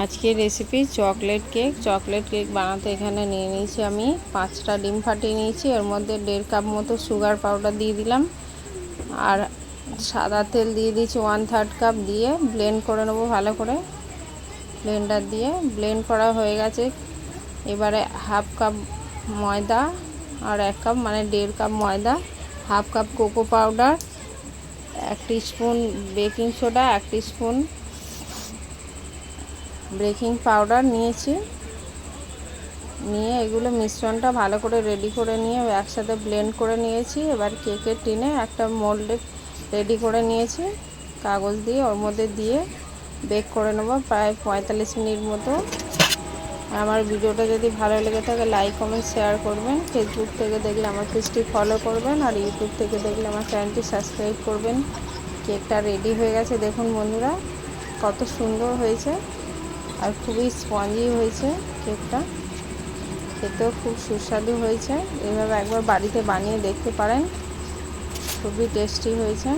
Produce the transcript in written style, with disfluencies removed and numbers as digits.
আজকের recipe chocolate cake বানাতে এখানে নিয়ে নিয়েছি আমি 5টা ডিম ফাটিয়ে নিয়েছি। এর মধ্যে 1.5 কাপ মতো সুগার পাউডার দিয়ে দিলাম, আর সাদা তেল দিয়ে দিয়েছি 1/3 কাপ, দিয়ে ব্লেন্ড করে নেবো ভালো করে। ব্লেন্ডার দিয়ে ব্লেন্ড করা হয়ে গেছে। এবারে 1/2 কাপ ময়দা আর 1 কাপ মানে 1.5 কাপ ময়দা, 1/2 cup cocoa powder, 1 teaspoon baking soda, 1 teaspoon baking powder নিয়েছি। নিয়ে এগুলো মিশ্রণটা ভালো করে রেডি করে নিয়ে একসাথে ব্লেন্ড করে নিয়েছি। এবার কেকের টিনে একটা মোল্ডে রেডি করে নিয়েছি কাগজ দিয়ে, ওর মধ্যে দিয়ে বেক করে নেবো প্রায় 45 মিনিট মতো। আমার ভিডিওটা যদি ভালো লেগে থাকে লাইক কমেন্ট শেয়ার করবেন। ফেসবুক থেকে দেখলে আমার পেজটি ফলো করবেন, আর ইউটিউব থেকে দেখলে আমার চ্যানেলটি সাবস্ক্রাইব করবেন। কেকটা রেডি হয়ে গেছে, দেখুন বন্ধুরা কত সুন্দর হয়েছে আর খুবই স্পঞ্জি হয়েছে কেকটা, খেতেও খুব সুস্বাদু হয়েছে। এভাবে একবার বাড়িতে বানিয়ে দেখতে পারেন, খুবই টেস্টি হয়েছে।